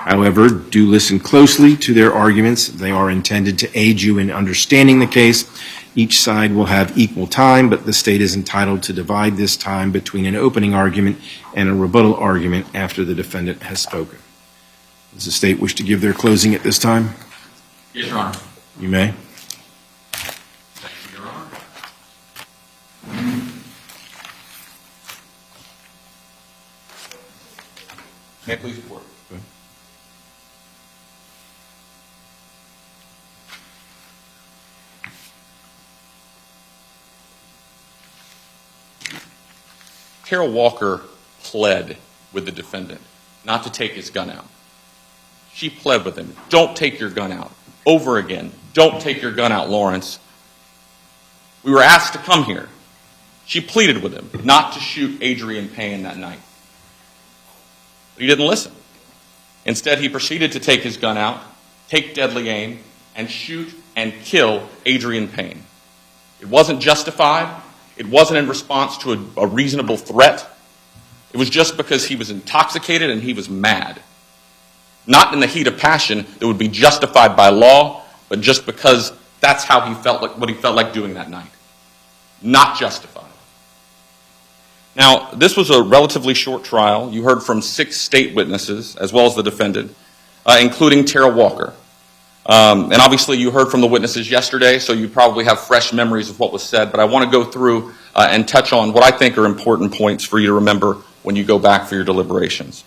However, do listen closely to their arguments. They are intended to aid you in understanding the case. Each side will have equal time, but the state is entitled to divide this time between an opening argument and a rebuttal argument after the defendant has spoken. Does the state wish to give their closing at this time? Yes, Your Honor. You may. Thank you, Your Honor. May I please report? Carol Walker pled with the defendant not to take his gun out. She pled with him, don't take your gun out. Over again, don't take your gun out, Lawrence. We were asked to come here. She pleaded with him not to shoot Adreian Payne that night. But he didn't listen. Instead, he proceeded to take his gun out, take deadly aim, and shoot and kill Adreian Payne. It wasn't justified. It wasn't in response to a reasonable threat. It was just because he was intoxicated and he was mad. Not in the heat of passion that would be justified by law, but just because that's how he felt like, what he felt like doing that night. Not justified. Now, this was a relatively short trial. You heard from 6 state witnesses, as well as the defendant, including Tara Walker. And obviously you heard from the witnesses yesterday, so you probably have fresh memories of what was said, but I want to go through and touch on what I think are important points for you to remember when you go back for your deliberations.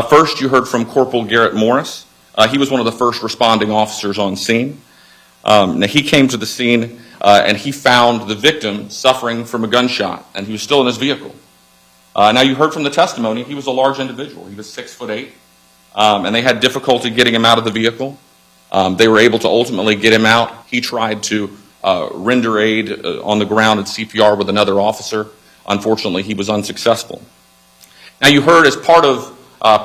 First, you heard from Corporal Garrett Morris. He was one of the first responding officers on scene. Now, he came to the scene and he found the victim suffering from a gunshot, and he was still in his vehicle. Now, you heard from the testimony, he was a large individual. He was 6'8", and they had difficulty getting him out of the vehicle. They were able to ultimately get him out. He tried to render aid on the ground at CPR with another officer. Unfortunately, he was unsuccessful. Now, you heard as part of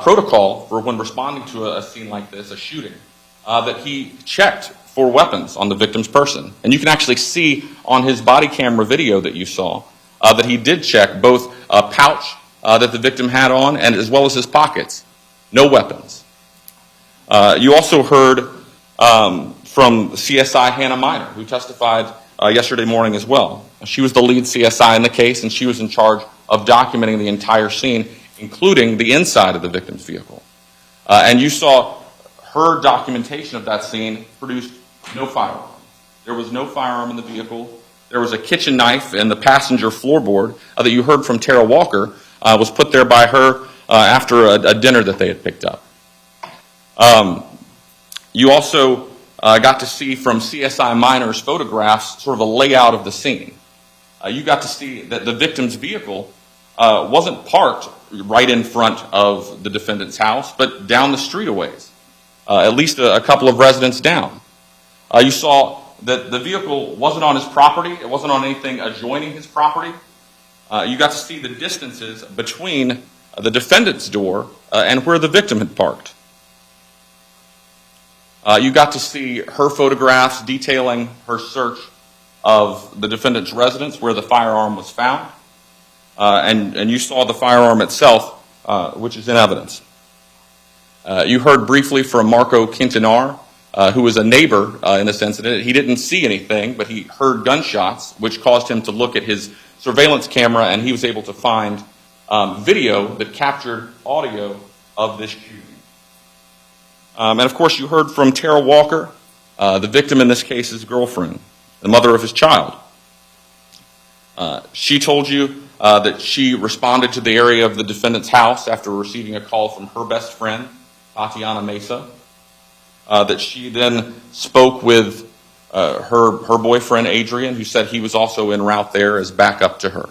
protocol for when responding to a scene like this, a shooting, that he checked for weapons on the victim's person. And you can actually see on his body camera video that you saw that he did check both a pouch that the victim had on and as well as his pockets. No weapons. You also heard from CSI Hannah Miner, who testified yesterday morning as well. She was the lead CSI in the case, and she was in charge of documenting the entire scene, including the inside of the victim's vehicle. And you saw her documentation of that scene produced no firearm. There was no firearm in the vehicle. There was a kitchen knife in the passenger floorboard that you heard from Tara Walker was put there by her after a dinner that they had picked up. You also got to see from CSI Miner's photographs sort of a layout of the scene. You got to see that the victim's vehicle wasn't parked right in front of the defendant's house, but down the street a ways, at least a couple of residents down. You saw that the vehicle wasn't on his property. It wasn't on anything adjoining his property. You got to see the distances between the defendant's door and where the victim had parked. You got to see her photographs detailing her search of the defendant's residence where the firearm was found. And you saw the firearm itself, which is in evidence. You heard briefly from Marco Quintanar, who was a neighbor in this incident. He didn't see anything, but he heard gunshots, which caused him to look at his surveillance camera, and he was able to find video that captured audio of this shooting. And of course, you heard from Tara Walker, the victim in this case's girlfriend, the mother of his child. She told you that she responded to the area of the defendant's house after receiving a call from her best friend, Tatiana Mesa. That she then spoke with her boyfriend, Adreian, who said he was also en route there as backup to her.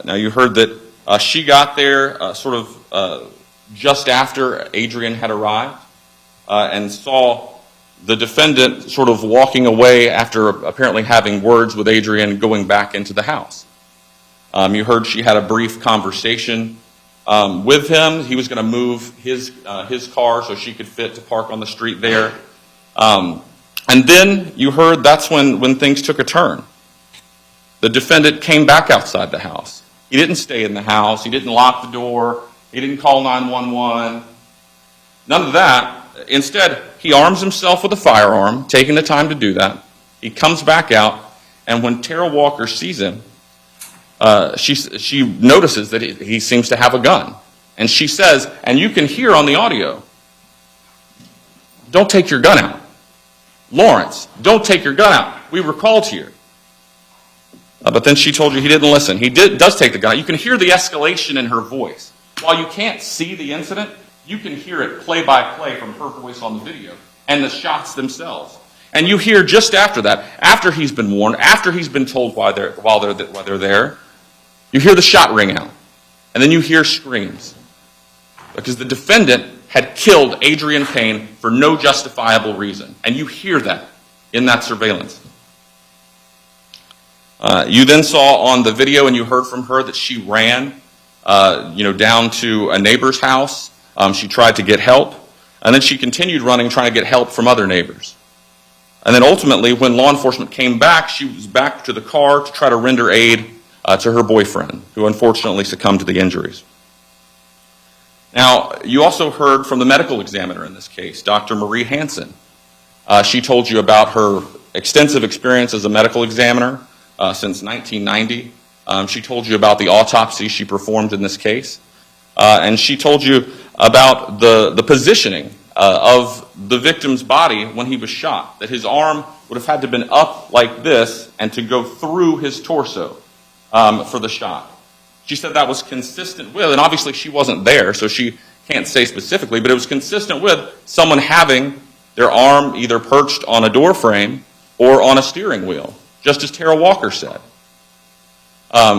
Now, you heard that she got there just after Adreian had arrived and saw the defendant sort of walking away after apparently having words with Adreian going back into the house. You heard she had a brief conversation with him. He was going to move his car so she could fit to park on the street there. And then you heard that's when things took a turn. The defendant came back outside the house. He didn't stay in the house. He didn't lock the door. He didn't call 911. None of that. Instead, he arms himself with a firearm, taking the time to do that. He comes back out, and when Tara Walker sees him, she notices that he seems to have a gun. And she says, and you can hear on the audio, "Don't take your gun out. Lawrence, don't take your gun out. We were called here." But then she told you he didn't listen. He does take the gun out. You can hear the escalation in her voice. While you can't see the incident, you can hear it play by play from her voice on the video and the shots themselves. And you hear just after that, after he's been warned, after he's been told while they're there, you hear the shot ring out. And then you hear screams. Because the defendant had killed Adreian Payne for no justifiable reason. And you hear that in that surveillance. You then saw on the video, and you heard from her, that she ran down to a neighbor's house. She tried to get help. And then she continued running, trying to get help from other neighbors. And then ultimately, when law enforcement came back, she was back to the car to try to render aid to her boyfriend, who unfortunately succumbed to the injuries. Now, you also heard from the medical examiner in this case, Dr. Marie Hansen. She told you about her extensive experience as a medical examiner since 1990. She told you about the autopsy she performed in this case. And she told you about the positioning of the victim's body when he was shot, that his arm would have had to have been up like this and to go through his torso for the shot. She said that was consistent with, and obviously she wasn't there, so she can't say specifically, but it was consistent with someone having their arm either perched on a door frame or on a steering wheel, just as Tara Walker said.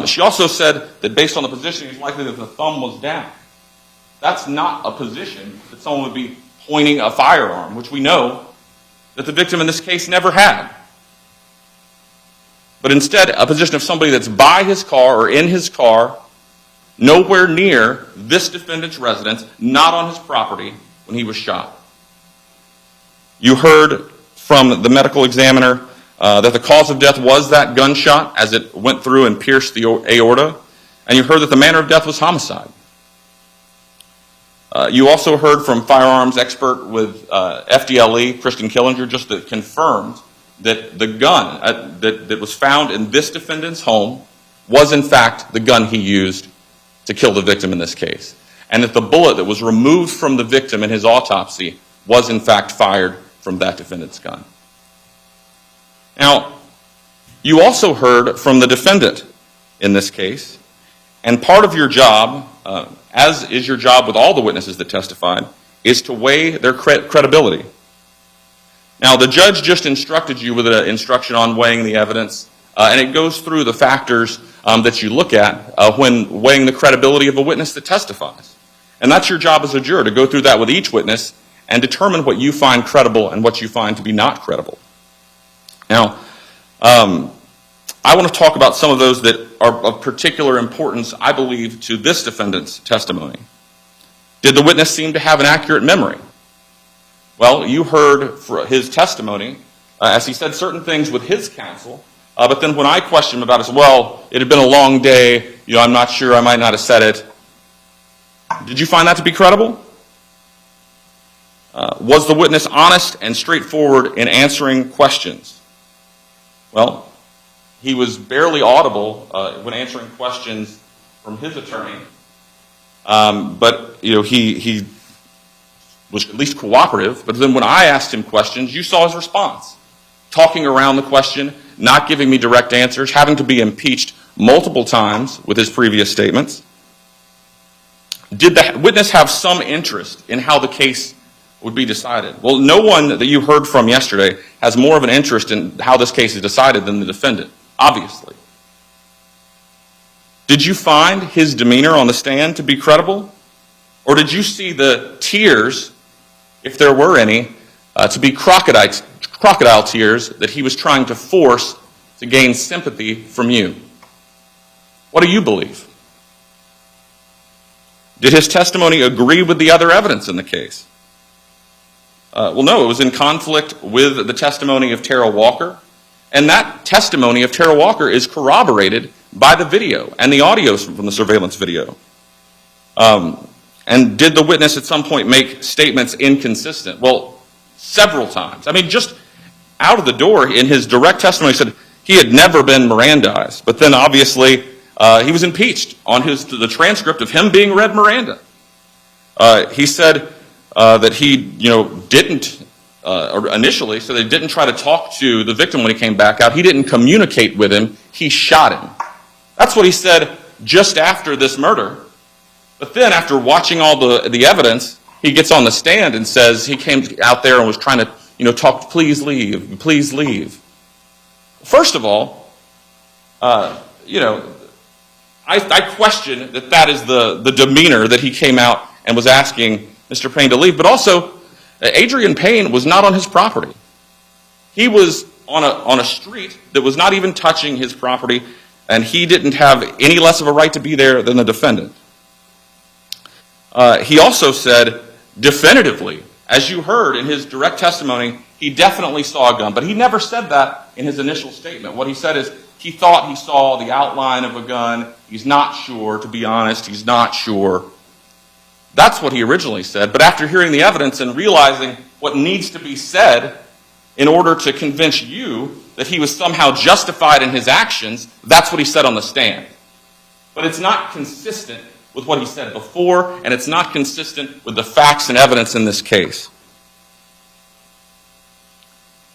She also said that based on the position, it's likely that the thumb was down. That's not a position that someone would be pointing a firearm, which we know that the victim in this case never had. But instead, a position of somebody that's by his car or in his car, nowhere near this defendant's residence, not on his property when he was shot. You heard from the medical examiner that the cause of death was that gunshot as it went through and pierced the aorta, and you heard that the manner of death was homicide. You also heard from firearms expert with FDLE, Kristen Killinger, just that confirmed that the gun that was found in this defendant's home was in fact the gun he used to kill the victim in this case. And that the bullet that was removed from the victim in his autopsy was in fact fired from that defendant's gun. Now, you also heard from the defendant in this case, and part of your job, as is your job with all the witnesses that testified, is to weigh their credibility. Now, the judge just instructed you with an instruction on weighing the evidence, and it goes through the factors that you look at when weighing the credibility of a witness that testifies. And that's your job as a juror, to go through that with each witness and determine what you find credible and what you find to be not credible. Now, I want to talk about some of those that are of particular importance, I believe, to this defendant's testimony. Did the witness seem to have an accurate memory? Well, you heard his testimony as he said certain things with his counsel, but then when I questioned him about it, I said, well, it had been a long day, I'm not sure, I might not have said it. Did you find that to be credible? Was the witness honest and straightforward in answering questions? Well, he was barely audible when answering questions from his attorney, but he was at least cooperative. But then when I asked him questions, you saw his response, talking around the question, not giving me direct answers, having to be impeached multiple times with his previous statements. Did the witness have some interest in how the case would be decided? Well, no one that you heard from yesterday has more of an interest in how this case is decided than the defendant, obviously. Did you find his demeanor on the stand to be credible? Or did you see the tears, if there were any, to be crocodile tears that he was trying to force to gain sympathy from you? What do you believe? Did his testimony agree with the other evidence in the case? Well, no, it was in conflict with the testimony of Tara Walker, and that testimony of Tara Walker is corroborated by the video and the audio from the surveillance video. And did the witness at some point make statements inconsistent? Well, several times. I mean, just out of the door in his direct testimony, he said he had never been Mirandized. But then obviously he was impeached on the transcript of him being read Miranda. He said that he didn't initially, so they didn't try to talk to the victim when he came back out. He didn't communicate with him. He shot him. That's what he said just after this murder. But then after watching all the evidence, he gets on the stand and says he came out there and was trying to talk, please leave, please leave. First of all, I question that is the demeanor that he came out and was asking Mr. Payne to leave. But also, Adreian Payne was not on his property. He was on a street that was not even touching his property, and he didn't have any less of a right to be there than the defendant. He also said definitively, as you heard in his direct testimony, he definitely saw a gun, but he never said that in his initial statement. What he said is he thought he saw the outline of a gun. He's not sure, to be honest, he's not sure. That's what he originally said, but after hearing the evidence and realizing what needs to be said in order to convince you that he was somehow justified in his actions, that's what he said on the stand. But it's not consistent with what he said before, and it's not consistent with the facts and evidence in this case.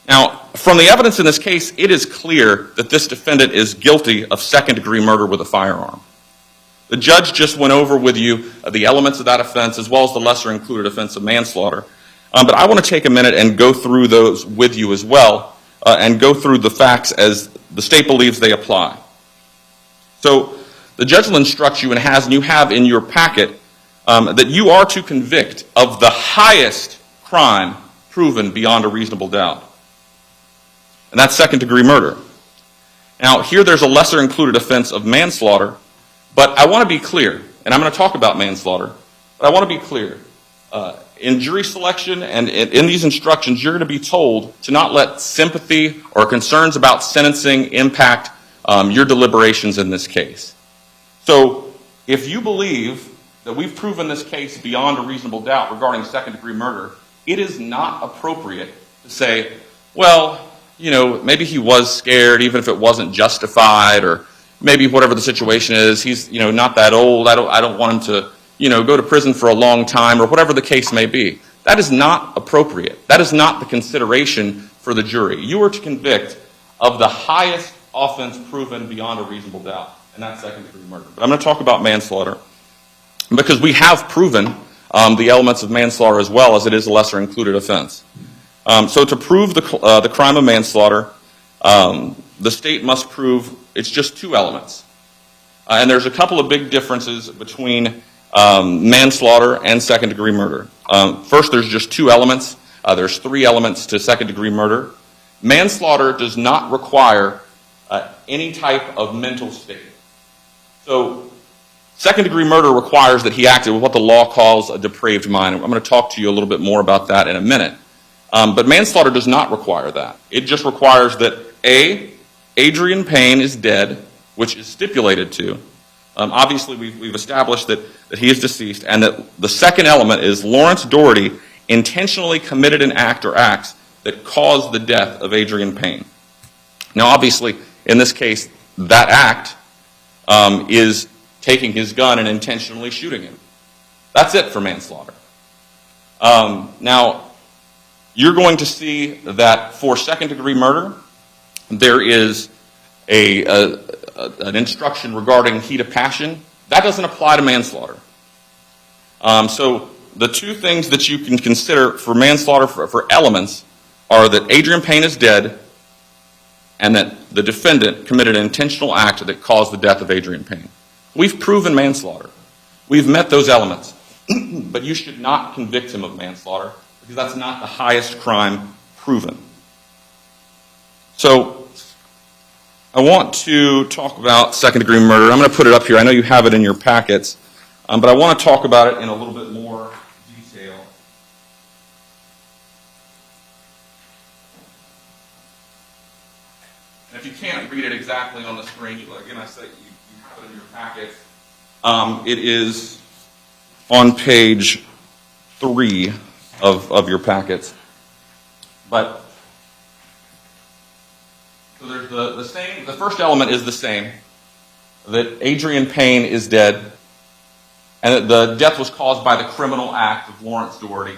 Now, from the evidence in this case, it is clear that this defendant is guilty of second-degree murder with a firearm. The judge just went over with you the elements of that offense as well as the lesser-included offense of manslaughter. But I want to take a minute and go through those with you as well and go through the facts as the state believes they apply. So the judge will instruct you and you have in your packet that you are to convict of the highest crime proven beyond a reasonable doubt. And that's second-degree murder. Now, here there's a lesser-included offense of manslaughter, but I want to be clear, and I'm going to talk about manslaughter, but I want to be clear. In jury selection and in these instructions, you're going to be told to not let sympathy or concerns about sentencing impact your deliberations in this case. So if you believe that we've proven this case beyond a reasonable doubt regarding second-degree murder, it is not appropriate to say, well, maybe he was scared even if it wasn't justified, or maybe whatever the situation is, he's not that old, I don't want him to go to prison for a long time, or whatever the case may be. That is not appropriate. That is not the consideration for the jury. You are to convict of the highest offense proven beyond a reasonable doubt, and that's second-degree murder. But I'm going to talk about manslaughter because we have proven the elements of manslaughter as well, as it is a lesser-included offense. So to prove the crime of manslaughter, the state must prove it's just two elements. And there's a couple of big differences between manslaughter and second-degree murder. First, there's just two elements. There's three elements to second-degree murder. Manslaughter does not require any type of mental state. So second-degree murder requires that he acted with what the law calls a depraved mind. I'm going to talk to you a little bit more about that in a minute. But manslaughter does not require that. It just requires that A, Adreian Payne is dead, which is stipulated to. Obviously, we've established that he is deceased, and that the second element is Lawrence Dority intentionally committed an act or acts that caused the death of Adreian Payne. Now, obviously, in this case, that act is taking his gun and intentionally shooting him. That's it for manslaughter. Now, you're going to see that for second-degree murder, there is an instruction regarding heat of passion. That doesn't apply to manslaughter. So the two things that you can consider for manslaughter for elements are that Adreian Payne is dead and that the defendant committed an intentional act that caused the death of Adreian Payne. We've proven manslaughter. We've met those elements. But you should not convict him of manslaughter because that's not the highest crime proven. So I want to talk about second-degree murder. I'm going to put it up here. I know you have it in your packets, but I want to talk about it in a little bit more detail. And if you can't read it exactly on the screen, again, I say you have it in your packets. It is on page 3 of your packets. But so there's the same. The first element is the same, that Adreian Payne is dead, and that the death was caused by the criminal act of Lawrence Dority.